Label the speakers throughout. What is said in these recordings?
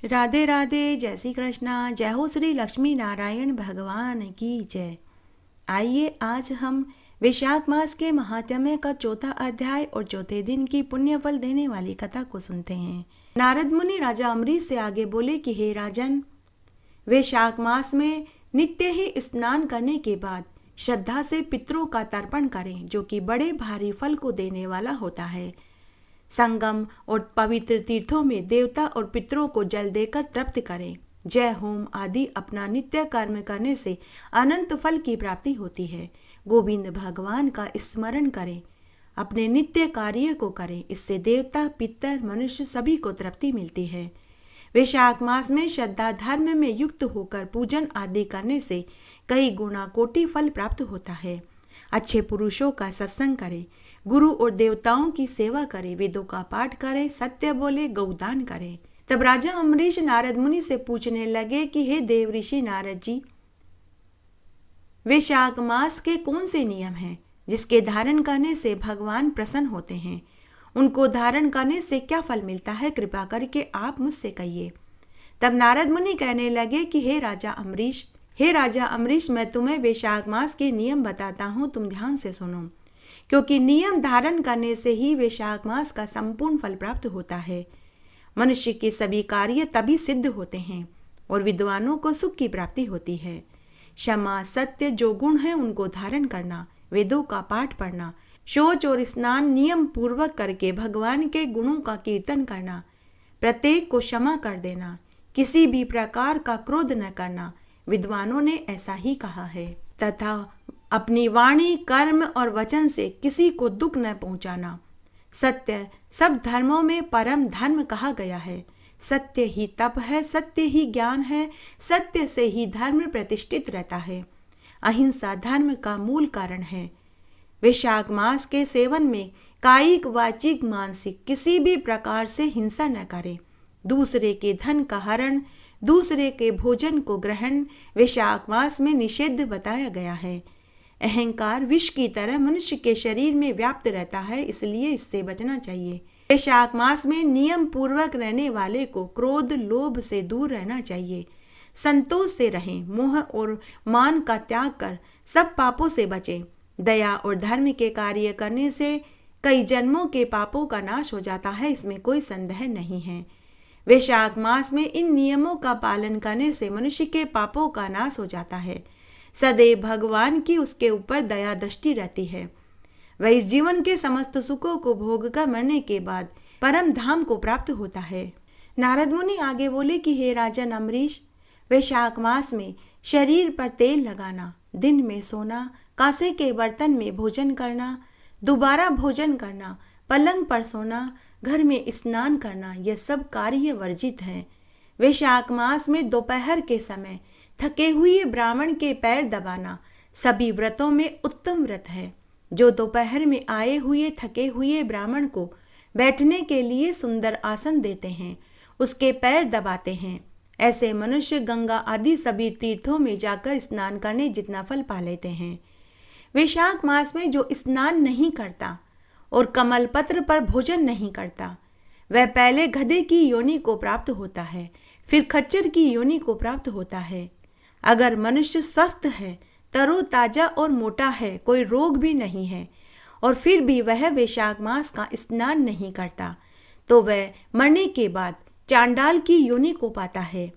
Speaker 1: राधे राधे, जय श्री कृष्णा, जय हो श्री लक्ष्मी नारायण भगवान की जय। आइए आज हम वैशाख मास के महात्म्य का चौथा अध्याय और चौथे दिन की पुण्य फल देने वाली कथा को सुनते हैं। नारद मुनि राजा अम्बरीश से आगे बोले कि हे राजन, वैशाख मास में नित्य ही स्नान करने के बाद श्रद्धा से पितरों का तर्पण करें, जो कि बड़े भारी फल को देने वाला होता है। संगम और पवित्र तीर्थों में देवता और पितरों को जल देकर तृप्त करें। जय होम आदि अपना नित्य कर्म करने से अनंत फल की प्राप्ति होती है। गोविंद भगवान का स्मरण करें, अपने नित्य कार्य को करें, इससे देवता पितर मनुष्य सभी को तृप्ति मिलती है। वैशाख मास में श्रद्धा धर्म में युक्त होकर पूजन आदि करने से कई गुना कोटि फल प्राप्त होता है। अच्छे पुरुषों का सत्संग करें, गुरु और देवताओं की सेवा करें, वेदों का पाठ करें, सत्य बोले, गौदान करें। तब राजा अम्बरीश नारद मुनि से पूछने लगे कि हे देव ऋषि नारद जी, वैशाख मास के कौन से नियम हैं जिसके धारण करने से भगवान प्रसन्न होते हैं? उनको धारण करने से क्या फल मिलता है? कृपा करके आप मुझसे कहिए। तब नारद मुनि कहने लगे कि हे राजा अम्बरीश, मैं तुम्हें वैशाख मास के नियम बताता हूँ, तुम ध्यान से सुनो, क्योंकि नियम धारण करने से ही वैशाख मास का संपूर्ण फल प्राप्त होता है। मनुष्य के सभी कार्य तभी सिद्ध होते हैं और विद्वानों को सुख की प्राप्ति होती है। क्षमा, सत्य जो गुण है उनको धारण करना, वेदों का पाठ पढ़ना, शौच और स्नान नियम पूर्वक करके भगवान के गुणों का कीर्तन करना, प्रत्येक को क्षमा कर देना, किसी भी प्रकार का क्रोध न करना, विद्वानों ने ऐसा ही कहा है। तथा अपनी वाणी, कर्म और वचन से किसी को दुख न पहुंचाना। सत्य सब धर्मों में परम धर्म कहा गया है। सत्य ही तप है, सत्य ही ज्ञान है, सत्य से ही धर्म प्रतिष्ठित रहता है। अहिंसा धर्म का मूल कारण है। वैशाख मास के सेवन में कायिक, वाचिक, मानसिक किसी भी प्रकार से हिंसा न करें। दूसरे के धन का हरण, दूसरे के भोजन को ग्रहण वैशाख मास में निषिद्ध बताया गया है। अहंकार विष की तरह मनुष्य के शरीर में व्याप्त रहता है, इसलिए इससे बचना चाहिए। वैशाख मास में नियम पूर्वक रहने वाले को क्रोध, लोभ से दूर रहना चाहिए। संतोष से रहें, मोह और मान का त्याग कर सब पापों से बचें। दया और धर्म के कार्य करने से कई जन्मों के पापों का नाश हो जाता है, इसमें कोई संदेह नहीं है। वैशाख मास में इन नियमों का पालन करने से मनुष्य के पापों का नाश हो जाता है। सदैव भगवान की उसके ऊपर दया दृष्टि रहती है। वह इस जीवन के समस्त सुखों को भोग कर मरने के बाद परम धाम को प्राप्त होता है। नारद मुनि आगे बोले कि हे राजन अम्बरीश, वैशाख मास में शरीर पर तेल लगाना, दिन में सोना, कांसे के बर्तन में भोजन करना, दोबारा भोजन करना, पलंग पर सोना, घर में स्नान करना, यह सब कार्य वर्जित है। वैशाख मास में दोपहर के समय थके हुए ब्राह्मण के पैर दबाना सभी व्रतों में उत्तम व्रत है। जो दोपहर में आए हुए थके हुए ब्राह्मण को बैठने के लिए सुंदर आसन देते हैं, उसके पैर दबाते हैं, ऐसे मनुष्य गंगा आदि सभी तीर्थों में जाकर स्नान करने जितना फल पा लेते हैं। वैशाख मास में जो स्नान नहीं करता और कमल पत्र पर भोजन नहीं करता, वह पहले गधे की योनि को प्राप्त होता है, फिर खच्चर की योनि को प्राप्त होता है। अगर मनुष्य स्वस्थ है, तरोताजा और मोटा है, कोई रोग भी नहीं है, और फिर भी वह वैशाख मास का स्नान नहीं करता, तो वह मरने के बाद चांडाल की योनि को पाता है।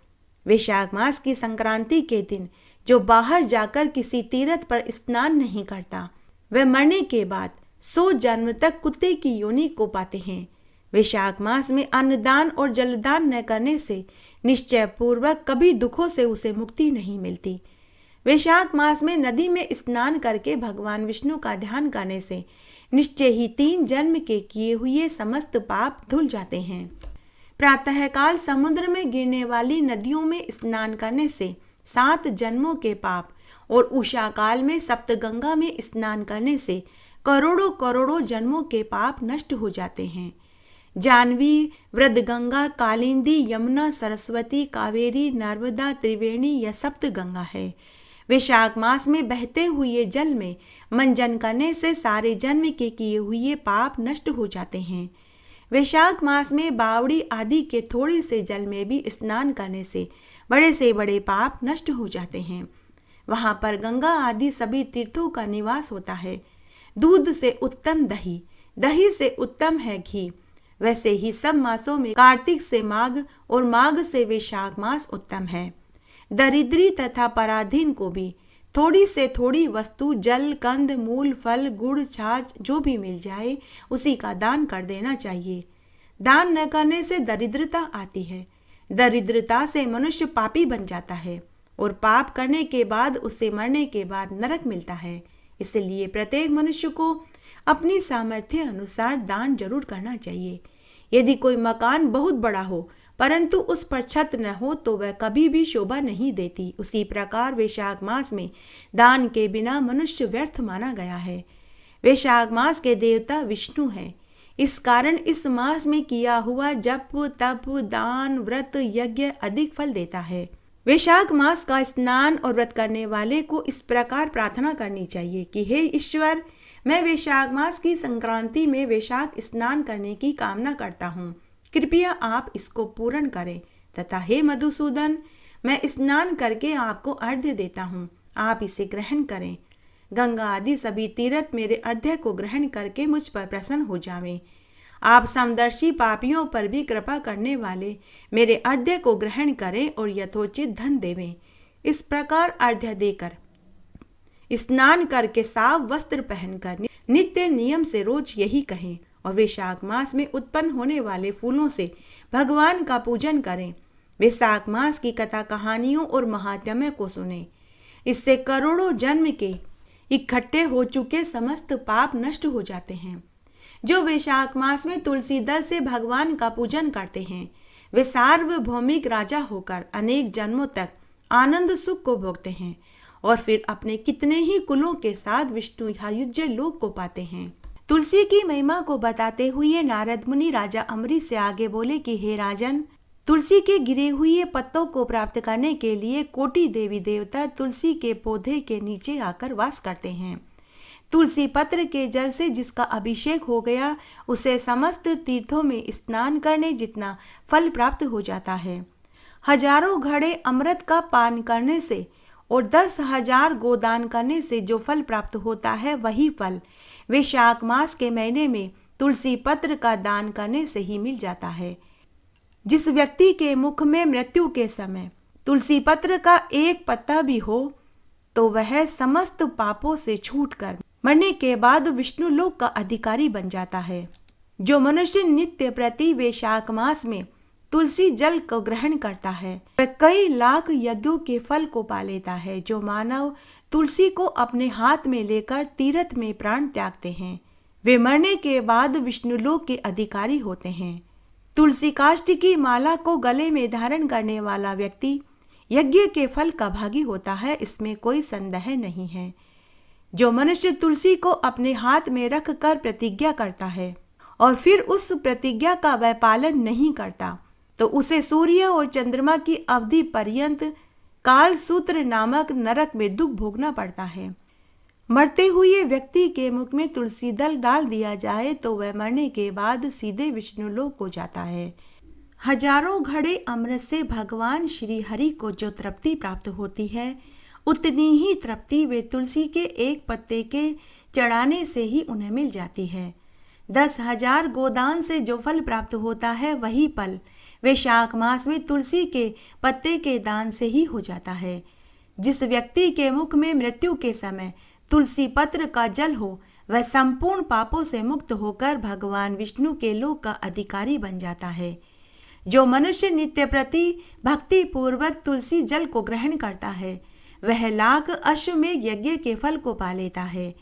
Speaker 1: वैशाख मास की संक्रांति के दिन जो बाहर जाकर किसी तीर्थ पर स्नान नहीं करता, वह मरने के बाद 100 जन्म तक कुत्ते की योनि को पाते हैं। वैशाख मास में अन्नदान और जलदान न करने से निश्चय पूर्वक कभी दुखों से उसे मुक्ति नहीं मिलती। वैशाख मास में नदी में स्नान करके भगवान विष्णु का ध्यान करने से निश्चय ही 3 जन्म के किए हुए समस्त पाप धुल जाते हैं। प्रातःकाल समुद्र में गिरने वाली नदियों में स्नान करने से 7 जन्मों के पाप और उषा काल में सप्तगंगा में स्नान करने से करोड़ों करोड़ों जन्मों के पाप नष्ट हो जाते हैं। जानवी, वृद्धगंगा, कालिंदी, यमुना, सरस्वती, कावेरी, नर्मदा, त्रिवेणी यह सप्त गंगा है। वैशाख मास में बहते हुए जल में मंजन करने से सारे जन्म के किए हुए पाप नष्ट हो जाते हैं। वैशाख मास में बावड़ी आदि के थोड़े से जल में भी स्नान करने से बड़े पाप नष्ट हो जाते हैं। वहाँ पर गंगा आदि सभी तीर्थों का निवास होता है। दूध से उत्तम दही, दही से उत्तम है घी। वैसे ही सब मासों में कार्तिक से माघ और माघ से वैशाख मास उत्तम है। दरिद्री तथा पराधीन को भी थोड़ी से थोड़ी वस्तु, जल, कंद, मूल, फल, गुड़, छाछ जो भी मिल जाए उसी का दान कर देना चाहिए। दान न करने से दरिद्रता आती है। दरिद्रता से मनुष्य पापी बन जाता है और पाप करने के बाद उसे मरने के बाद नरक मिलता है। इसलिए प्रत्येक मनुष्य को अपनी सामर्थ्य अनुसार दान जरूर करना चाहिए। यदि कोई मकान बहुत बड़ा हो परंतु उस पर छत न हो तो वह कभी भी शोभा नहीं देती। उसी प्रकार वैशाख मास में दान के बिना मनुष्य व्यर्थ माना गया है। वैशाख मास के देवता विष्णु हैं। इस कारण इस मास में किया हुआ जप, तप, दान, व्रत, यज्ञ अधिक फल देता है। वैशाख मास का स्नान और व्रत करने वाले को इस प्रकार प्रार्थना करनी चाहिए कि हे ईश्वर, मैं वैशाख मास की संक्रांति में वैशाख स्नान करने की कामना करता हूँ, कृपया आप इसको पूर्ण करें। तथा हे मधुसूदन, मैं स्नान करके आपको अर्घ्य देता हूँ, आप इसे ग्रहण करें। गंगा आदि सभी तीर्थ मेरे अर्घ्य को ग्रहण करके मुझ पर प्रसन्न हो जावें। आप समदर्शी पापियों पर भी कृपा करने वाले मेरे अर्घ्य को ग्रहण करें और यथोचित धन देवें। इस प्रकार अर्घ्य देकर स्नान करके साफ वस्त्र पहनकर नित्य नियम से रोज यही कहें और वैशाख मास में उत्पन्न होने वाले फूलों से भगवान का पूजन करें। वैशाख मास की कथा कहानियों और महात्म्य को सुने। इससे करोड़ों जन्म के इकट्ठे हो चुके समस्त पाप नष्ट हो जाते हैं। जो वैशाख मास में तुलसी दल से भगवान का पूजन करते हैं वे सार्वभौमिक राजा होकर अनेक जन्मों तक आनंद सुख को भोगते हैं और फिर अपने कितने ही कुलों के साथ विष्णु सायुज्य लोक को पाते हैं। तुलसी की महिमा को बताते हुए नारद मुनि राजा अम्बरीश से आगे बोले कि हे राजन, तुलसी के गिरे हुए पत्तों को प्राप्त करने के लिए कोटि देवी देवता तुलसी के पौधे के नीचे आकर वास करते हैं। तुलसी पत्र के जल से जिसका अभिषेक हो गया उसे समस्त तीर्थों में स्नान करने जितना फल प्राप्त हो जाता है। हजारों घड़े अमृत का पान करने से और 10,000 गोदान करने से जो फल प्राप्त होता है वही फल वैशाख मास के महीने में तुलसी पत्र का दान करने से ही मिल जाता है। जिस व्यक्ति के मुख में मृत्यु के समय तुलसी पत्र का एक पत्ता भी हो तो वह समस्त पापों से छूटकर मरने के बाद विष्णु लोक का अधिकारी बन जाता है। जो मनुष्य नित्य प्रति वैशाख मास में तुलसी जल को ग्रहण करता है वह कई लाख यज्ञों के फल को पा लेता है। जो मानव तुलसी को अपने हाथ में लेकर तीर्थ में प्राण त्यागते हैं वे मरने के बाद विष्णु लोक के अधिकारी होते हैं। तुलसी काष्ठ की माला को गले में धारण करने वाला व्यक्ति यज्ञ के फल का भागी होता है, इसमें कोई संदेह नहीं है। जो मनुष्य तुलसी को अपने हाथ में रख कर प्रतिज्ञा करता है और फिर उस प्रतिज्ञा का वह पालन नहीं करता तो उसे सूर्य और चंद्रमा की अवधि पर्यंत काल सूत्र नामक नरक में दुख भोगना पड़ता है। मरते हुए व्यक्ति के मुख में तुलसी दल डाल दिया जाए तो वह मरने के बाद सीधे विष्णु लोक को जाता है। हजारों घड़े अमृत से भगवान श्री हरि को जो तृप्ति प्राप्त होती है उतनी ही तृप्ति वे तुलसी के एक पत्ते के चढ़ाने से ही उन्हें मिल जाती है। 10,000 गोदान से जो फल प्राप्त होता है वही फल वैशाख मास में तुलसी के पत्ते के दान से ही हो जाता है। जिस व्यक्ति के मुख में मृत्यु के समय तुलसी पत्र का जल हो वह संपूर्ण पापों से मुक्त होकर भगवान विष्णु के लोक का अधिकारी बन जाता है। जो मनुष्य नित्य प्रति भक्ति पूर्वक तुलसी जल को ग्रहण करता है वह लाख अश्वमेध यज्ञ के फल को पा लेता है।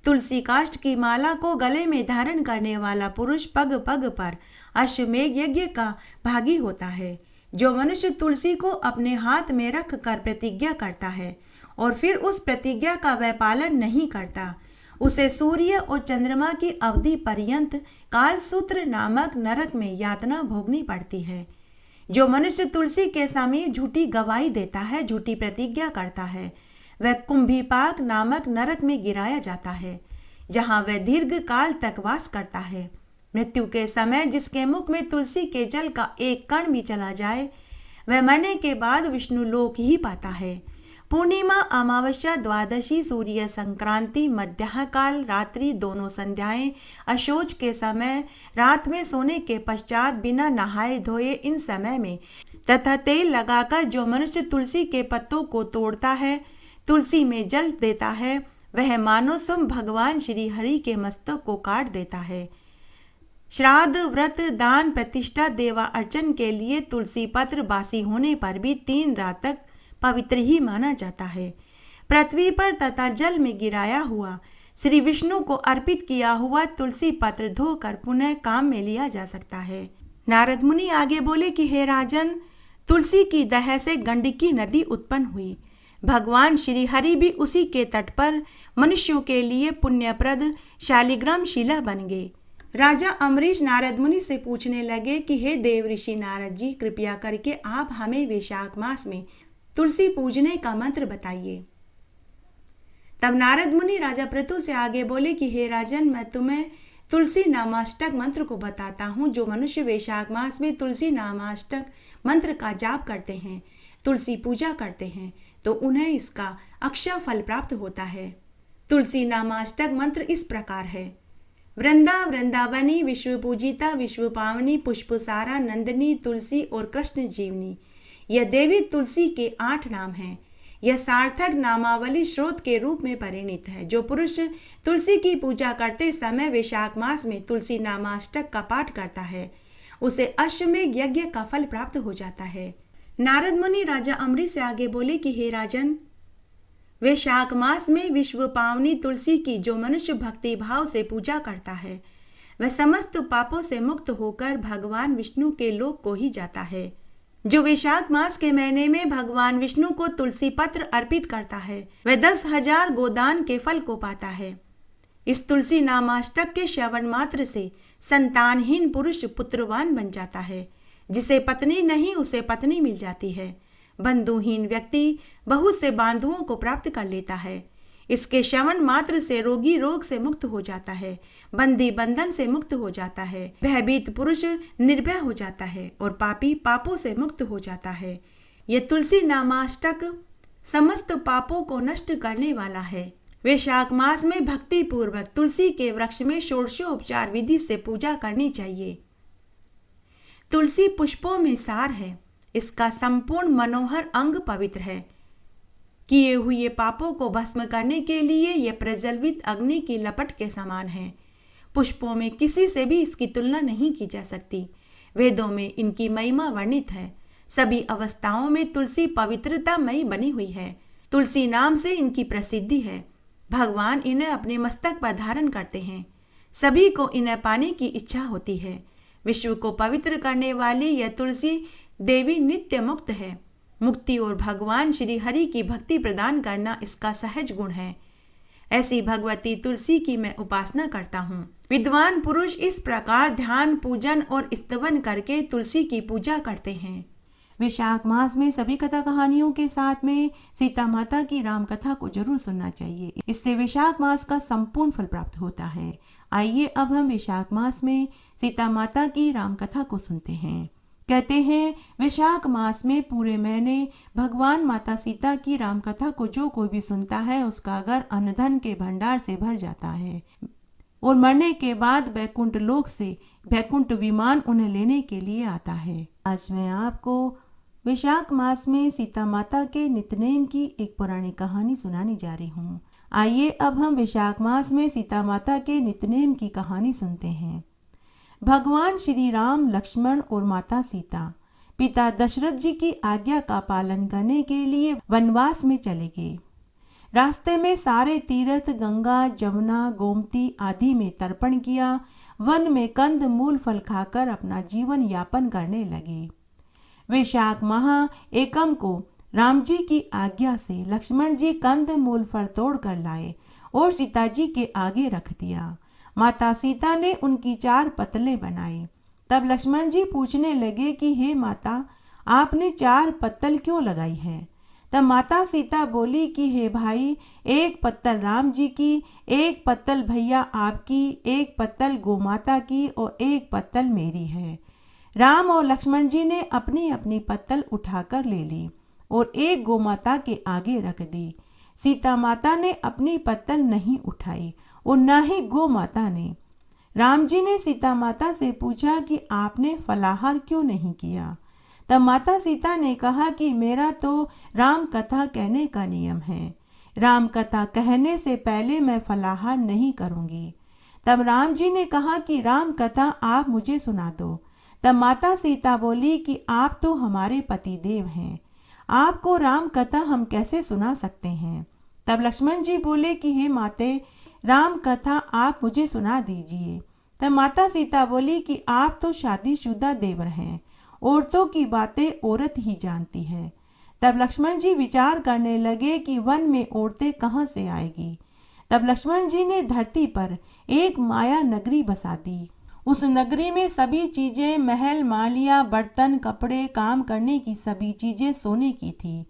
Speaker 1: तुलसी काष्ठ की माला को गले में धारण करने वाला पुरुष पग पग पर अश्वमेध यज्ञ का भागी होता है। जो मनुष्य तुलसी को अपने हाथ में रख कर प्रतिज्ञा करता है और फिर उस प्रतिज्ञा का वह पालन नहीं करता उसे सूर्य और चंद्रमा की अवधि पर्यंत कालसूत्र नामक नरक में यातना भोगनी पड़ती है। जो मनुष्य तुलसी के समीप झूठी गवाही देता है, झूठी प्रतिज्ञा करता है, वह कुंभीपाक नामक नरक में गिराया जाता है जहाँ वह दीर्घ काल तक वास करता है। मृत्यु के समय जिसके मुख में तुलसी के जल का एक कण भी चला जाए वह मरने के बाद विष्णु लोक ही पाता है। पूर्णिमा, अमावस्या, द्वादशी, सूर्य संक्रांति, मध्याह्न काल, रात्रि, दोनों संध्याएं, अशोच के समय, रात में सोने के पश्चात, बिना नहाए धोए इन समय में तथा तेल लगाकर जो मनुष्य तुलसी के पत्तों को तोड़ता है, तुलसी में जल देता है, वह मानो स्वयं भगवान श्री हरि के मस्तक को काट देता है। श्राद्ध, व्रत, दान, प्रतिष्ठा, देवा अर्चन के लिए तुलसी पत्र बासी होने पर भी 3 रात तक पवित्र ही माना जाता है। पृथ्वी पर तथा जल में गिराया हुआ श्री विष्णु को अर्पित किया हुआ तुलसी पत्र धोकर पुनः काम में लिया जा सकता है। नारद मुनि आगे बोले कि हे राजन, तुलसी की दह से गंडकी नदी उत्पन्न हुई। भगवान श्री हरि भी उसी के तट पर मनुष्यों के लिए पुण्यप्रद शालिग्राम शिला बन गए। राजा अम्बरीश नारद मुनि से पूछने लगे कि हे देव ऋषि नारद जी, कृपया करके आप हमें वैशाख मास में तुलसी पूजने का मंत्र बताइए। तब नारद मुनि राजा पृथु से आगे बोले कि हे राजन, मैं तुम्हें तुलसी नामाष्टक मंत्र को बताता हूँ। जो मनुष्य वैशाख मास में तुलसी नामाष्टक मंत्र का जाप करते हैं, तुलसी पूजा करते हैं, तो उन्हें इसका अक्षय फल प्राप्त होता है। तुलसी नामाष्टक मंत्र इस प्रकार है। वृंदा वृंदावनी, विश्व पूजिता, विश्व पावनी, पुष्पसारा, नंदिनी, तुलसी और कृष्ण जीवनी, यह देवी तुलसी के 8 नाम हैं। यह सार्थक नामावली स्रोत के रूप में परिणित है। जो पुरुष तुलसी की पूजा करते समय वैशाख मास में तुलसी नामाष्टक का पाठ करता है, उसे अश्वमेध यज्ञ का फल प्राप्त हो जाता है। नारद मुनि राजा अम्बरीश से आगे बोले कि हे राजन, वैशाख मास में विश्व पावनी तुलसी की जो मनुष्य भक्ति भाव से पूजा करता है, वह समस्त पापों से मुक्त होकर भगवान विष्णु के लोक को ही जाता है। जो वैशाख मास के महीने में भगवान विष्णु को तुलसी पत्र अर्पित करता है, वह 10,000 गोदान के फल को पाता है। इस तुलसी नामाष्टक के श्रवण मात्र से संतानहीन पुरुष पुत्रवान बन जाता है। जिसे पत्नी नहीं, उसे पत्नी मिल जाती है। बंधुहीन व्यक्ति बहुत से बांधुओं को प्राप्त कर लेता है। इसके श्रवण मात्र से रोगी रोग से मुक्त हो जाता है, बंदी बंधन से मुक्त हो जाता है, भयभीत पुरुष निर्भय हो जाता है और पापी पापों से मुक्त हो जाता है। यह तुलसी नामाष्टक समस्त पापों को नष्ट करने वाला है। वैशाख मास में भक्ति पूर्वक तुलसी के वृक्ष में षोडशोपचार विधि से पूजा करनी चाहिए। तुलसी पुष्पों में सार है। इसका संपूर्ण मनोहर अंग पवित्र है। किए हुए पापों को भस्म करने के लिए यह प्रज्वलित अग्नि की लपट के समान है। पुष्पों में किसी से भी इसकी तुलना नहीं की जा सकती। वेदों में इनकी महिमा वर्णित है। सभी अवस्थाओं में तुलसी पवित्रतामयी बनी हुई है। तुलसी नाम से इनकी प्रसिद्धि है। भगवान इन्हें अपने मस्तक पर धारण करते हैं। सभी को इन्हें पाने की इच्छा होती है। विश्व को पवित्र करने वाली यह तुलसी देवी नित्य मुक्त है। मुक्ति और भगवान श्री हरि की भक्ति प्रदान करना इसका सहज गुण है। ऐसी भगवती तुलसी की मैं उपासना करता हूँ। विद्वान पुरुष इस प्रकार ध्यान, पूजन और स्तवन करके तुलसी की पूजा करते हैं। वैशाख मास में सभी कथा कहानियों के साथ में सीता माता की राम कथा को जरूर सुनना चाहिए। इससे वैशाख मास का संपूर्ण फल प्राप्त होता है। आइए अब हम वैशाख मास में सीता माता की राम कथा को सुनते हैं। कहते हैं, वैशाख मास में पूरे महीने भगवान माता सीता की राम कथा को जो कोई भी सुनता है, उसका घर अन्न धन के भंडार से भर जाता है और मरने के बाद बैकुंठ लोक से बैकुंठ विमान उन्हें लेने के लिए आता है। आज मैं आपको वैशाख मास में सीता माता के नित्यनेम की एक पुरानी कहानी सुनाने जा रही हूँ। आइए अब हम वैशाख मास में सीता माता के नित्यनेम की कहानी सुनते हैं। भगवान श्री राम, लक्ष्मण और माता सीता पिता दशरथ जी की आज्ञा का पालन करने के लिए वनवास में चले गए। रास्ते में सारे तीर्थ गंगा, जमुना, गोमती आदि में तर्पण किया। वन में कंद मूल फल खाकर अपना जीवन यापन करने लगे। वैशाख माह एकम को राम जी की आज्ञा से लक्ष्मण जी कंद मूल फल तोड़ कर लाए और सीता जी के आगे रख दिया। माता सीता ने उनकी 4 पत्तलें बनाई। तब लक्ष्मण जी पूछने लगे कि हे माता, आपने 4 पत्तल क्यों लगाई है? तब माता सीता बोली कि हे भाई, एक पत्तल राम जी की, एक पत्तल भैया आपकी, एक पत्तल गोमाता की और एक पत्तल मेरी है। राम और लक्ष्मण जी ने अपनी अपनी पत्तल उठाकर ले ली और एक गोमाता के आगे रख दी। सीता माता ने अपनी पत्तल नहीं उठाई और न ही गोमाता ने। राम जी ने सीता माता से पूछा कि आपने फलाहार क्यों नहीं किया। तब माता सीता ने कहा कि मेरा तो राम कथा कहने का नियम है, राम कथा कहने से पहले मैं फलाहार नहीं करूँगी। तब राम जी ने कहा कि राम कथा आप मुझे सुना दो। तब माता सीता बोली कि आप तो हमारे पति देव हैं, आपको राम कथा हम कैसे सुना सकते हैं। तब लक्ष्मण जी बोले कि हे माते, राम कथा आप मुझे सुना दीजिए। तब माता सीता बोली कि आप तो शादीशुदा देवर हैं, औरतों की बातें औरत ही जानती है। तब लक्ष्मण जी विचार करने लगे कि वन में औरतें कहाँ से आएगी। तब लक्ष्मण जी ने धरती पर एक माया नगरी बसा दी। उस नगरी में सभी चीजें, महल मालिया, बर्तन, कपड़े, काम करने की सभी चीजें सोने की थी।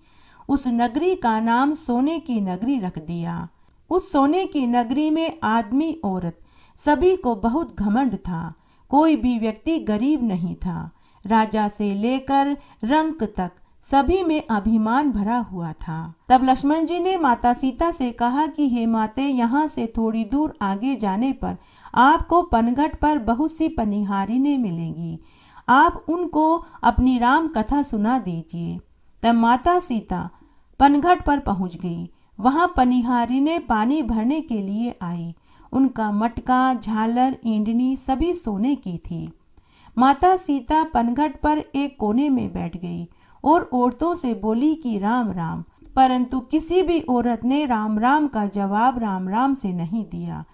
Speaker 1: उस नगरी का नाम सोने की नगरी रख दिया। उस सोने की नगरी में आदमी औरत सभी को बहुत घमंड था, कोई भी व्यक्ति गरीब नहीं था। राजा से लेकर रंक तक सभी में अभिमान भरा हुआ था। तब लक्ष्मण जी ने माता सीता से कहा कि हे माते, यहाँ से थोड़ी दूर आगे जाने पर आपको पनघट पर बहुत सी पनिहारिनें मिलेंगी, आप उनको अपनी राम कथा सुना दीजिए। तब माता सीता पनघट पर पहुँच गई। वहाँ पनिहारिनें पानी भरने के लिए आई। उनका मटका, झालर, ईंडनी सभी सोने की थी। माता सीता पनघट पर एक कोने में बैठ गई और औरतों से बोली कि राम राम, परंतु किसी भी औरत ने राम राम का जवाब राम राम से नहीं दिया,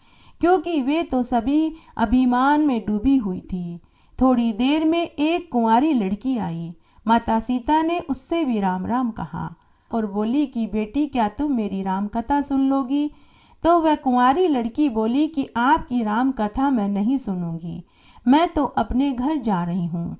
Speaker 1: क्योंकि वे तो सभी अभिमान में डूबी हुई थी। थोड़ी देर में एक कुंवारी लड़की आई। माता सीता ने उससे भी राम राम कहा और बोली कि बेटी, क्या तुम मेरी राम कथा सुन लोगी। तो वह कुंवारी लड़की बोली कि आपकी राम कथा मैं नहीं सुनूंगी, मैं तो अपने घर जा रही हूँ।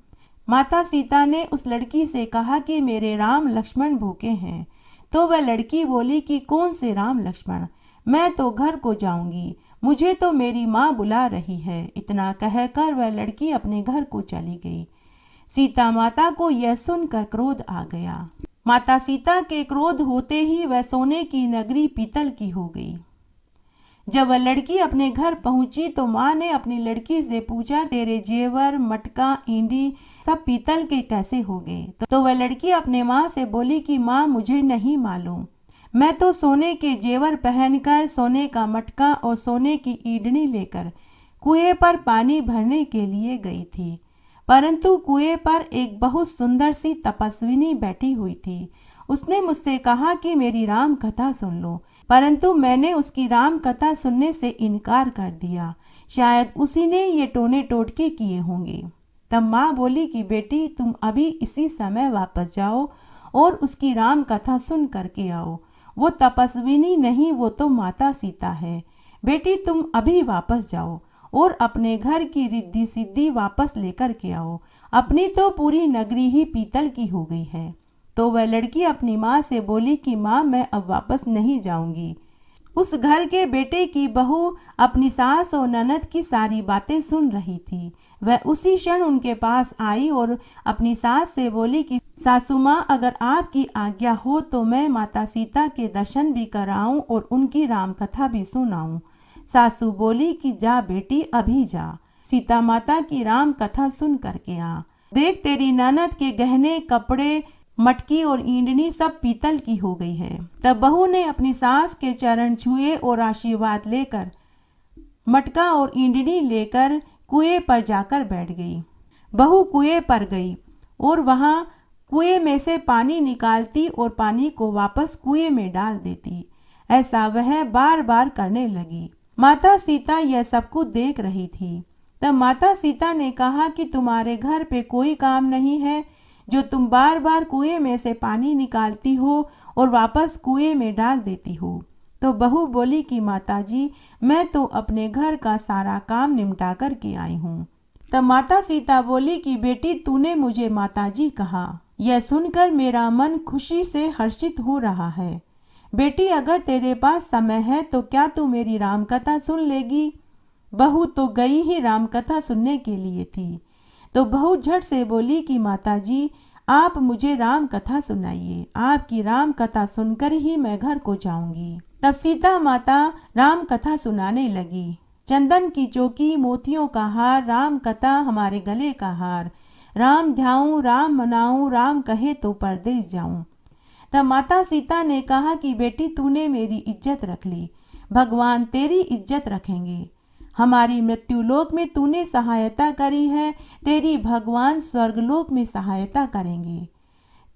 Speaker 1: माता सीता ने उस लड़की से कहा कि मेरे राम लक्ष्मण भूखे हैं। तो वह लड़की बोली कि कौन से राम लक्ष्मण, मैं तो घर को जाऊंगी, मुझे तो मेरी माँ बुला रही है। इतना कहकर वह लड़की अपने घर को चली गई। सीता माता को यह सुनकर क्रोध आ गया। माता सीता के क्रोध होते ही वह सोने की नगरी पीतल की हो गई। जब वह लड़की अपने घर पहुंची तो माँ ने अपनी लड़की से पूछा, तेरे जेवर, मटका, ईंडी सब पीतल के कैसे हो गए। तो वह लड़की अपने माँ से बोली कि माँ, मुझे नहीं मालूम, मैं तो सोने के जेवर पहनकर, सोने का मटका और सोने की ईंडनी लेकर कुएं पर पानी भरने के लिए गई थी, परंतु कुएं पर एक बहुत सुंदर सी तपस्विनी बैठी हुई थी। उसने मुझसे कहा कि मेरी राम कथा सुन लो, परंतु मैंने उसकी राम कथा सुनने से इनकार कर दिया। शायद उसी ने ये टोने टोटके किए होंगे। तब माँ बोली कि बेटी, तुम अभी इसी समय वापस जाओ और उसकी राम कथा सुन करके आओ। वो तपस्विनी नहीं, वो तो माता सीता है। बेटी, तुम अभी वापस जाओ और अपने घर की रिद्धि सिद्धि वापस लेकर के आओ। अपनी तो पूरी नगरी ही पीतल की हो गई है। तो वह लड़की अपनी माँ से बोली कि माँ, मैं अब वापस नहीं जाऊंगी। उस घर के बेटे की बहू अपनी सास और ननद की सारी बातें सुन रही थी। वह उसी क्षण उनके पास आई और अपनी सास से बोली कि सासू माँ, अगर आपकी आज्ञा हो तो मैं माता सीता के दर्शन भी कराऊं और उनकी राम कथा भी सुनाऊं। सासू बोली कि जा बेटी, अभी जा, सीता माता की राम कथा सुन करके आ। देख, तेरी ननद के गहने, कपड़े, मटकी और ईंडनी सब पीतल की हो गई है। तब बहू ने अपनी सास के चरण छुए और आशीर्वाद लेकर मटका और ईंडनी लेकर कुएं पर जाकर बैठ गई। बहू कुएं पर गई और वहां कुएं में से पानी निकालती और पानी को वापस कुएं में डाल देती। ऐसा वह बार बार करने लगी। माता सीता यह सब कुछ देख रही थी। तब माता सीता ने कहा कि तुम्हारे घर पे कोई काम नहीं है जो तुम बार बार कुएं में से पानी निकालती हो और वापस कुएं में डाल देती हो। तो बहू बोली कि माताजी, मैं तो अपने घर का सारा काम निपटा कर के आई हूँ। तब माता सीता बोली कि बेटी, तूने मुझे माताजी कहा, यह सुनकर मेरा मन खुशी से हर्षित हो रहा है। बेटी, अगर तेरे पास समय है तो क्या तू मेरी राम कथा सुन लेगी? बहू तो गई ही राम कथा सुनने के लिए थी, तो बहू झट से बोली कि माताजी, आप मुझे राम कथा सुनाइए। आपकी राम कथा सुनकर ही मैं घर को जाऊंगी। तब सीता माता राम कथा सुनाने लगी। चंदन की चौकी, मोतियों का हार, राम कथा हमारे गले का हार। राम ध्याऊं, राम मनाऊं, राम कहे तो परदेस जाऊं। तब माता सीता ने कहा कि बेटी, तूने मेरी इज्जत रख ली, भगवान तेरी इज्जत रखेंगे। हमारी मृत्युलोक में तूने सहायता करी है, तेरी भगवान स्वर्गलोक में सहायता करेंगे।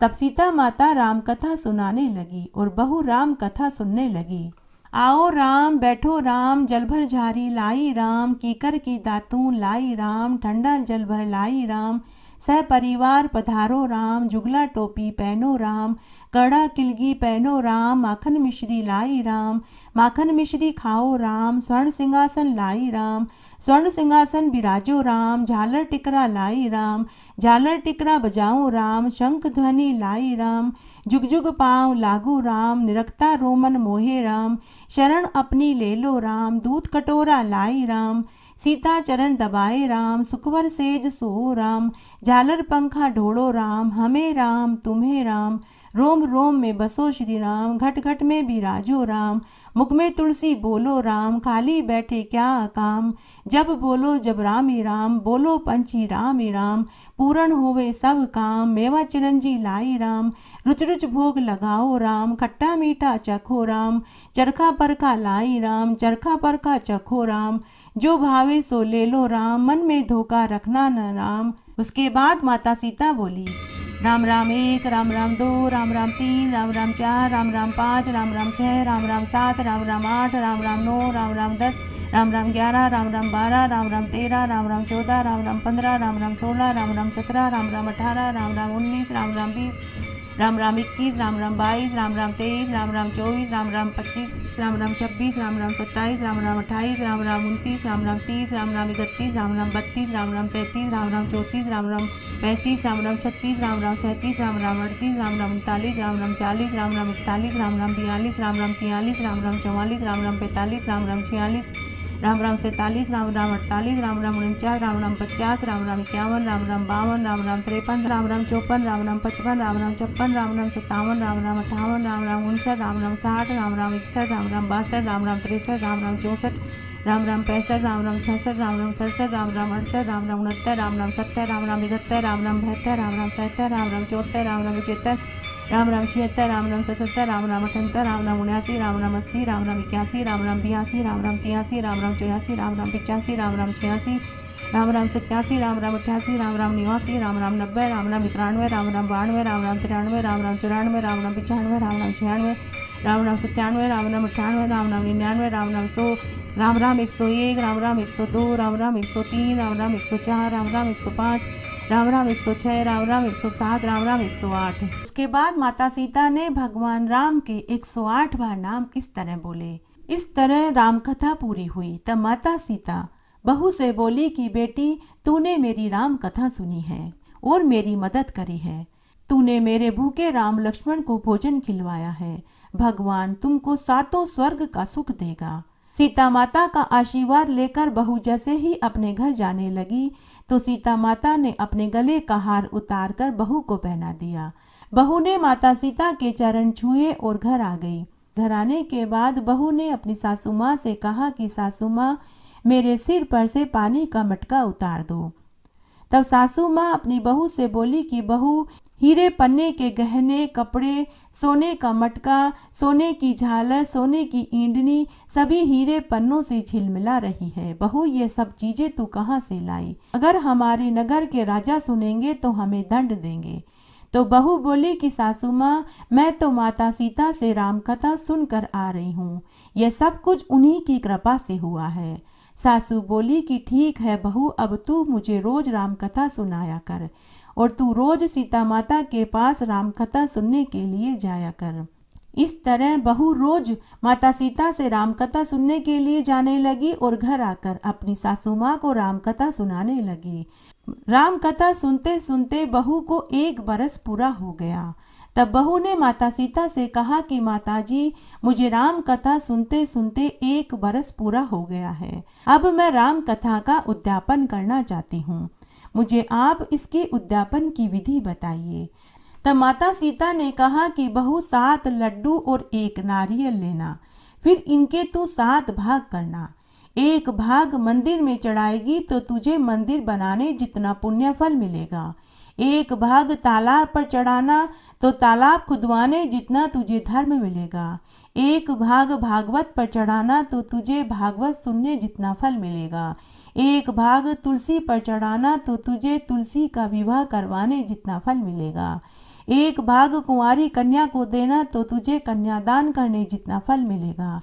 Speaker 1: तब सीता माता राम कथा सुनाने लगी और बहू राम कथा सुनने लगी। आओ राम, बैठो राम, जल भर झारी लाई राम, कीकर की दातून लाई राम, ठंडा जल भर लाई राम, सह परिवार पधारो राम, जुगला टोपी पहनो राम, कड़ा किलगी पहनो राम, माखन मिश्री लाई राम, माखन मिश्री खाओ राम, स्वर्ण सिंहासन लाई राम, स्वर्ण सिंहासन बिराजो राम, झालर टिकरा लाई राम, झालर टिकरा बजाओ राम, शंख ध्वनि लाई राम, जुग जुग पाँव लागू राम, निरखता रोमन मोहे राम, शरण अपनी ले लो राम, दूध कटोरा लाई राम, सीता चरण दबाए राम, सुखवर सेज सो राम, झालर पंखा ढोड़ो राम, हमें राम तुम्हें राम, रोम रोम में बसो श्री राम, घट घट में बिराजो राम, मुख में तुलसी बोलो राम, खाली बैठे क्या काम, जब बोलो जब रामी राम, बोलो पंछी रामी राम, पूर्ण होवे सब काम, मेवा चिरंजी लाई राम, रुच रुच भोग लगाओ राम, खट्टा मीठा चखो राम, चरखा परखा लाई राम, चरखा परखा चखो राम, जो भावे सो ले लो राम, मन में धोखा रखना न राम। उसके बाद माता सीता बोली, राम राम 1, राम राम 2, राम राम 3, राम राम 4, राम राम 5, राम राम 6, राम राम 7, राम राम 8, राम राम 9, राम राम 10, राम राम 11, राम राम 12, राम राम 13, राम राम 14, राम राम 15, राम राम 16, राम राम 17, राम राम 18, राम राम 19, राम राम 20, राम राम 21, राम राम 22, राम राम 23, राम राम 24, राम राम 25, राम राम 26, राम राम 27, राम राम 28, राम राम 29, राम राम 30, राम राम 31, राम राम 32, राम राम 33, राम राम 34, राम राम 35, राम राम 36, राम राम 37, राम राम 38, राम राम 39, राम राम 40, राम राम 41, राम राम 42, राम राम 43, राम राम 44, राम राम 45, राम राम 46, राम राम 47, राम राम 48, राम राम 49, राम राम 50, राम राम 51, राम राम 52, राम राम 53, राम राम 54, राम राम 55, राम राम 56, राम राम 57, राम राम 58, राम राम 59, राम राम 60, राम राम 61, राम राम 62, राम राम 63, राम राम 64, राम राम 65, राम राम 66, राम राम 67, राम राम 68, राम राम 69, राम राम 70, राम राम 71, राम राम 72, राम राम 73, राम राम 74, राम राम 75, राम राम 76, राम राम 77, राम राम 78, राम राम 79, राम राम 80, राम राम 81, राम राम 82, राम राम 83, राम राम 84, राम राम 85, राम राम 86, राम राम 87, राम राम 88, राम राम 89, राम राम 90, राम राम 91, राम राम 92, राम राम 93, राम राम 94, राम राम 95, राम राम 96, राम राम 97, राम राम 98, राम राम 99, राम राम 100, राम राम 101, राम राम 102, राम राम 103, राम राम 104, राम राम 105, राम राम 106, राम राम 107, राम राम 108। उसके बाद माता सीता ने भगवान राम के 108 बार नाम इस तरह बोले। इस तरह राम कथा पूरी हुई। तब माता सीता बहू से बोली कि बेटी, तूने मेरी राम कथा सुनी है और मेरी मदद करी है। तूने मेरे भूखे राम लक्ष्मण को भोजन खिलवाया है। भगवान तुमको 7 स्वर्ग का सुख देगा। सीता माता का आशीर्वाद लेकर बहू जैसे ही अपने घर जाने लगी तो सीता माता ने अपने गले का हार उतार कर बहू को पहना दिया। बहू ने माता सीता के चरण छुए और घर आ गई। घर आने के बाद बहू ने अपनी सासू माँ से कहा कि सासू माँ, मेरे सिर पर से पानी का मटका उतार दो। तब सासू माँ अपनी बहू से बोली कि बहू, हीरे पन्ने के गहने, कपड़े, सोने का मटका, सोने की झालर, सोने की ईंडनी, सभी हीरे पन्नों से झिलमिला रही है। बहू, ये सब चीजें तू कहाँ से लाई? अगर हमारे नगर के राजा सुनेंगे तो हमें दंड देंगे। तो बहू बोली कि सासू माँ, मैं तो माता सीता से राम कथा सुनकर आ रही हूँ। यह सब कुछ उन्हीं की कृपा से हुआ है। सासू बोली कि ठीक है बहू, अब तू मुझे रोज राम कथा सुनाया कर और तू रोज सीता माता के पास राम कथा सुनने के लिए जाया कर। इस तरह बहू रोज माता सीता से राम कथा सुनने के लिए जाने लगी और घर आकर अपनी सासू माँ को राम कथा सुनाने लगी। राम कथा सुनते सुनते बहू को 1 बरस पूरा हो गया। तब बहू ने माता सीता से कहा कि माताजी, मुझे राम कथा सुनते सुनते 1 बरस पूरा हो गया है। अब मैं राम कथा का उद्यापन करना चाहती हूँ। मुझे आप इसके उद्यापन की विधि बताइए। तब माता सीता ने कहा कि बहू 7 लड्डू और 1 नारियल लेना, फिर इनके तू 7 भाग करना। 1 भाग मंदिर में चढ़ाएगी तो तुझे मंदिर बनाने जितना पुण्य फल मिलेगा। 1 भाग तालाब पर चढ़ाना तो तालाब खुदवाने जितना तुझे धर्म मिलेगा। 1 भाग भागवत पर चढ़ाना तो तुझे भागवत सुनने जितना फल मिलेगा। 1 भाग तुलसी पर चढ़ाना तो तुझे तुलसी का विवाह करवाने जितना फल मिलेगा। 1 भाग कुंवारी कन्या को देना तो तुझे कन्यादान करने जितना फल मिलेगा।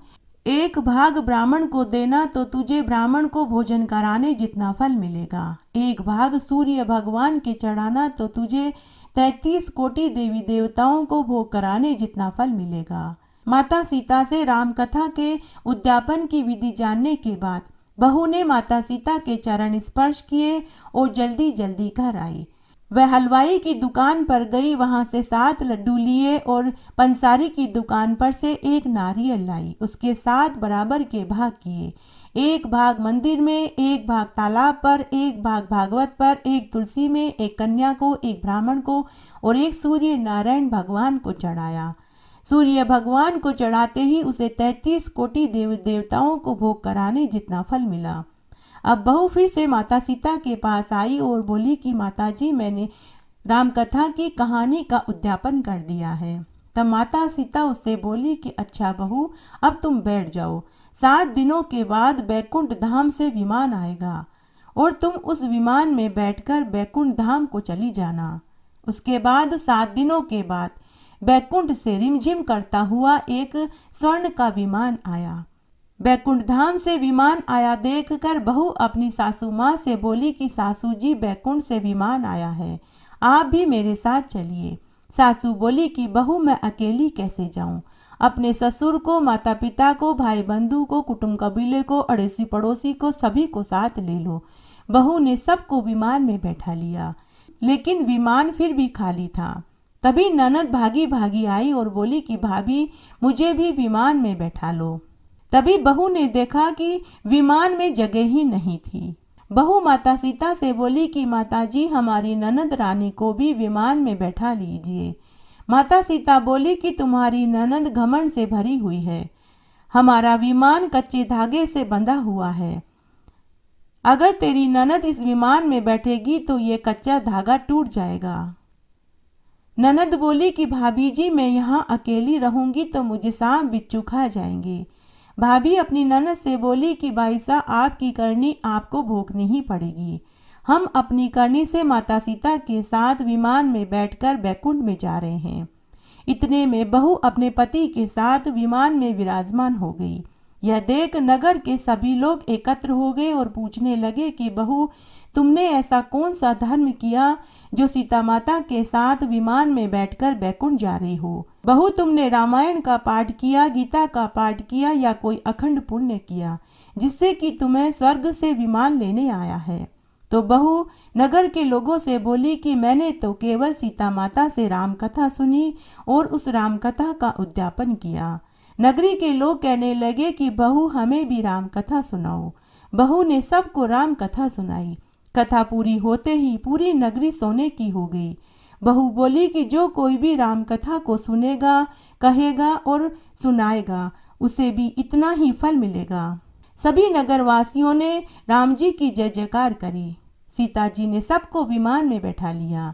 Speaker 1: 1 भाग ब्राह्मण को देना तो तुझे ब्राह्मण को भोजन कराने जितना फल मिलेगा। 1 भाग सूर्य भगवान के चढ़ाना तो तुझे 33 कोटि देवी देवताओं को भोग कराने जितना फल मिलेगा। माता सीता से राम कथा के उद्यापन की विधि जानने के बाद बहू ने माता सीता के चरण स्पर्श किए और जल्दी जल्दी घर आई। वह हलवाई की दुकान पर गई, वहां से 7 लड्डू लिए और पंसारी की दुकान पर से 1 नारियल लाई। उसके 7 बराबर के भाग किए। 1 भाग मंदिर में, 1 भाग तालाब पर, 1 भाग भागवत पर, 1 तुलसी में, 1 कन्या को, 1 ब्राह्मण को और 1 सूर्य नारायण भगवान को चढ़ाया। सूर्य भगवान को चढ़ाते ही उसे 33 कोटि देवी देवताओं को भोग कराने जितना फल मिला। अब बहू फिर से माता सीता के पास आई और बोली कि माताजी, मैंने राम कथा की कहानी का उद्यापन कर दिया है। तब माता सीता उससे बोली कि अच्छा बहू, अब तुम बैठ जाओ। 7 दिनों के बाद बैकुंठ धाम से विमान आएगा और तुम उस विमान में बैठकर बैकुंठ धाम को चली जाना। उसके बाद 7 दिनों के बाद बैकुंठ से रिमझिम करता हुआ एक स्वर्ण का विमान आया। बैकुंठ धाम से विमान आया देखकर बहू अपनी सासू माँ से बोली कि सासू जी, बैकुंठ से विमान आया है, आप भी मेरे साथ चलिए। सासू बोली कि बहू, मैं अकेली कैसे जाऊं? अपने ससुर को, माता पिता को, भाई बंधु को, कुटुंब कबीले को, अड़ोसी पड़ोसी को, सभी को साथ ले लो। बहू ने सबको विमान में बैठा लिया, लेकिन विमान फिर भी खाली था। तभी ननद भागी भागी आई और बोली कि भाभी, मुझे भी विमान में बैठा लो। तभी बहू ने देखा कि विमान में जगह ही नहीं थी। बहू माता सीता से बोली कि माताजी, हमारी ननद रानी को भी विमान में बैठा लीजिए। माता सीता बोली कि तुम्हारी ननद घमंड से भरी हुई है। हमारा विमान कच्चे धागे से बंधा हुआ है। अगर तेरी ननद इस विमान में बैठेगी तो ये कच्चा धागा टूट जाएगा। ननद बोली कि भाभी जी, मैं यहाँ अकेली रहूंगी तो मुझे सांप बिच्छू खा जाएंगे। भाभी अपनी ननद से बोली कि भाई साहब, आपकी करनी आपको भोगनी ही पड़ेगी। हम अपनी करनी से माता सीता के साथ विमान में बैठकर बैकुंठ में जा रहे हैं। इतने में बहू अपने पति के साथ विमान में विराजमान हो गई। यह देख नगर के सभी लोग एकत्र हो गए और पूछने लगे कि बहू, तुमने ऐसा कौन सा धर्म किया जो सीता माता के साथ विमान में बैठकर बैकुंठ जा रही हो? बहू, तुमने रामायण का पाठ किया, गीता का पाठ किया या कोई अखंड पुण्य किया जिससे कि तुम्हें स्वर्ग से विमान लेने आया है? तो बहू नगर के लोगों से बोली कि मैंने तो केवल सीता माता से राम कथा सुनी और उस राम कथा का उद्यापन किया। नगरी के लोग कहने लगे कि बहू, हमें भी राम कथा सुनाओ। बहू ने सबको राम कथा सुनाई। कथा पूरी होते ही पूरी नगरी सोने की हो गई। बहू बोली कि जो कोई भी राम कथा को सुनेगा, कहेगा और सुनाएगा, उसे भी इतना ही फल मिलेगा। सभी नगरवासियों ने राम जी की जय जयकार करी। सीता जी ने सबको विमान में बैठा लिया।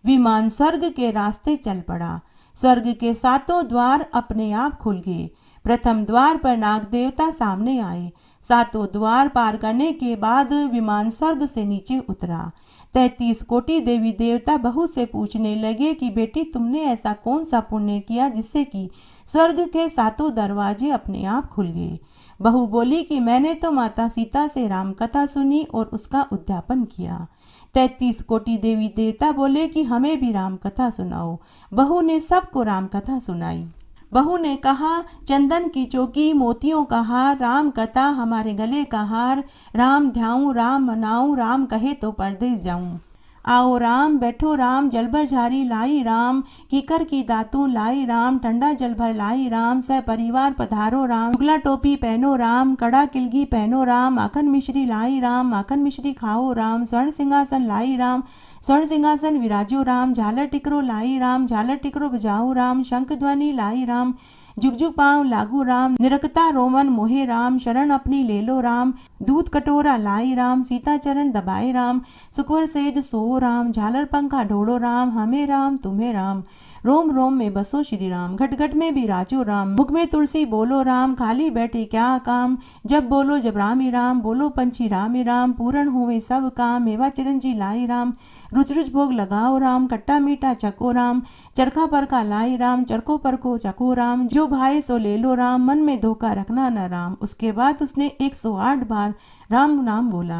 Speaker 1: विमान स्वर्ग के रास्ते चल पड़ा। स्वर्ग के 7 द्वार अपने आप खुल गए। प्रथम द्वार पर नाग देवता सामने आए। 7 द्वार पार करने के बाद विमान स्वर्ग से नीचे उतरा। 33 कोटि देवी देवता बहू से पूछने लगे कि बेटी, तुमने ऐसा कौन सा पुण्य किया जिससे कि स्वर्ग के 7 दरवाजे अपने आप खुल गए? बहू बोली कि मैंने तो माता सीता से राम कथा सुनी और उसका उद्यापन किया। 33 कोटि देवी देवता बोले कि हमें भी राम कथा सुनाओ। बहू ने सबको राम कथा सुनाई। बहू ने कहा, चंदन की चौकी, मोतियों का हार, राम कथा हमारे गले का हार, राम ध्याऊं राम मनाऊं, राम कहे तो परदेस जाऊं। आओ राम बैठो राम, जल भर झारी लाई राम, कीकर की दातूं लाई राम, ठंडा जल भर लाई राम, सह परिवार पधारो राम, शुक्ला टोपी पहनो राम, कड़ा किलगी पहनो राम, माखन मिश्री लाई राम, माखन मिश्री खाओ राम, स्वर्ण सिंहासन लाई राम, स्वर्ण सिंहासन विराजो राम, झालर टिकरो लाई राम, झालर टिकरो बजाओ राम, शंख ध्वनि लाई राम, जुग जुग पाँव लागू राम, निरखता रोमन मोहे राम, शरण अपनी ले लो राम, दूध कटोरा लाई राम, सीता चरण दबाए राम, सुखवर सेज सो राम, झालर पंखा ढोड़ो राम, हमें राम तुम्हें राम, रोम रोम में बसो श्री राम, घट घट में भी राजो राम, मुख में तुलसी बोलो राम, खाली बैठे क्या काम, जब बोलो जब राम ही राम, बोलो पंछी राम ही राम, पूर्ण हुए सब काम, मेवा चिरंजी लाई राम, रुच रुच भोग लगाओ राम, खट्टा मीठा चको राम, चरखा परखा लाई राम, चरखो परखो चको राम, जो भाई सो ले लो राम, मन में धोखा रखना न राम। उसके बाद उसने 108 बार राम नाम बोला।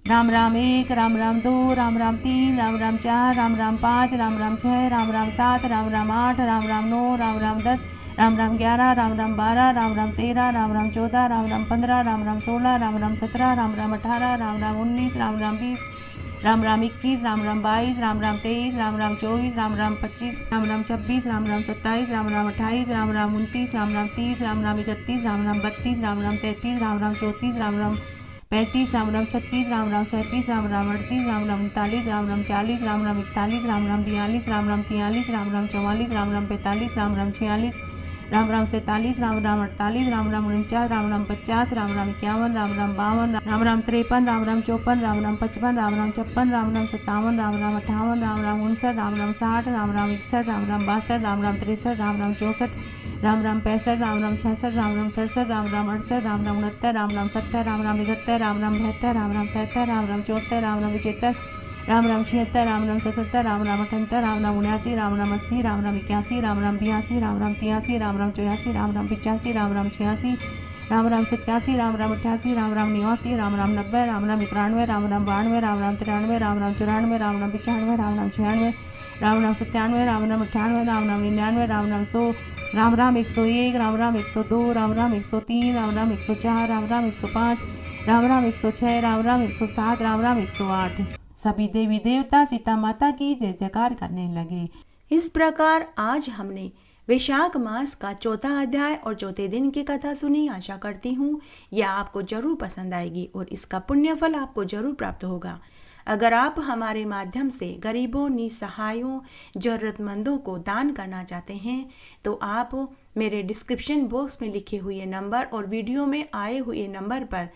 Speaker 1: राम राम 1, राम राम 2, राम राम 3, राम राम 4, राम राम 5, राम राम 6, राम राम 7, राम राम 8, राम राम 9, राम राम 10, राम राम 11, राम राम 12, राम राम 13, राम राम 14, राम राम 15, राम राम 16, राम राम 17, राम राम 18, राम राम 19, राम राम 20, राम राम 21, राम राम 22, राम राम 23, राम राम 24, राम राम 25, राम राम 26, राम राम 27, राम राम 28, राम राम 29, राम राम 30, राम राम 31, राम राम 32, राम राम 33, राम राम 34, राम राम 35, राम राम 36, राम राम 37, राम राम 38, राम राम 39, राम राम 40, राम राम 41, राम राम 42, राम राम 43, राम राम 44, राम राम 45, राम राम 46, राम राम 47, राम राम 48, राम राम 49, राम राम 50, राम राम 51, राम राम 52, राम राम 53, राम राम 54, राम राम 55, राम राम 56, राम राम 57, राम राम 58, राम राम 59, राम राम 60, राम राम 61, राम राम 62, राम राम 63, राम राम 64, राम राम 65, राम राम 66, राम राम 67, राम राम 68, राम राम 69, राम राम 70, राम राम 71, राम राम 72, राम राम 73, राम राम 74, राम राम 75, राम राम 76, राम राम 77, राम राम 78, राम राम 79, राम राम 80, राम राम 81, राम राम 82, राम राम 83, राम राम 84, राम राम 85, राम राम 86, राम राम 87, राम राम 88, राम राम 89, राम राम 90, राम राम 91, राम राम 92, राम राम 93, राम राम 94, राम राम 95, राम राम 96, राम राम 97, राम राम 98, राम राम 99, राम राम 100, राम राम 101, राम राम 102, राम राम 103, राम राम 104, राम राम 105, राम राम 106, राम राम 107, राम राम 108। सभी देवी देवता सीता माता की जय जयकार करने लगे। इस प्रकार आज हमने वैशाख मास का चौथा अध्याय और चौथे दिन की कथा सुनी। आशा करती हूँ यह आपको जरूर पसंद आएगी और इसका पुण्य फल आपको जरूर प्राप्त होगा। अगर आप हमारे माध्यम से गरीबों, निसहायों, जरूरतमंदों को दान करना चाहते हैं तो आप मेरे डिस्क्रिप्शन बॉक्स में लिखे हुए नंबर और वीडियो में आए हुए नंबर पर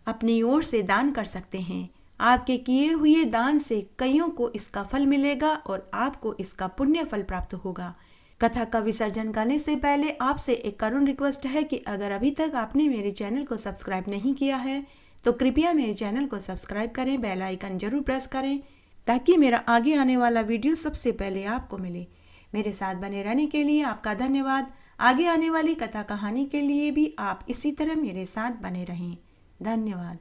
Speaker 1: अपनी ओर से दान कर सकते हैं। आपके किए हुए दान से कईयों को इसका फल मिलेगा और आपको इसका पुण्य फल प्राप्त होगा। कथा का विसर्जन करने से पहले आपसे एक करुण रिक्वेस्ट है कि अगर अभी तक आपने मेरे चैनल को सब्सक्राइब नहीं किया है तो कृपया मेरे चैनल को सब्सक्राइब करें, बेल आइकन जरूर प्रेस करें ताकि मेरा आगे आने वाला वीडियो सबसे पहले आपको मिले। मेरे साथ बने रहने के लिए आपका धन्यवाद। आगे आने वाली कथा कहानी के लिए भी आप इसी तरह मेरे साथ बने रहें। धन्यवाद।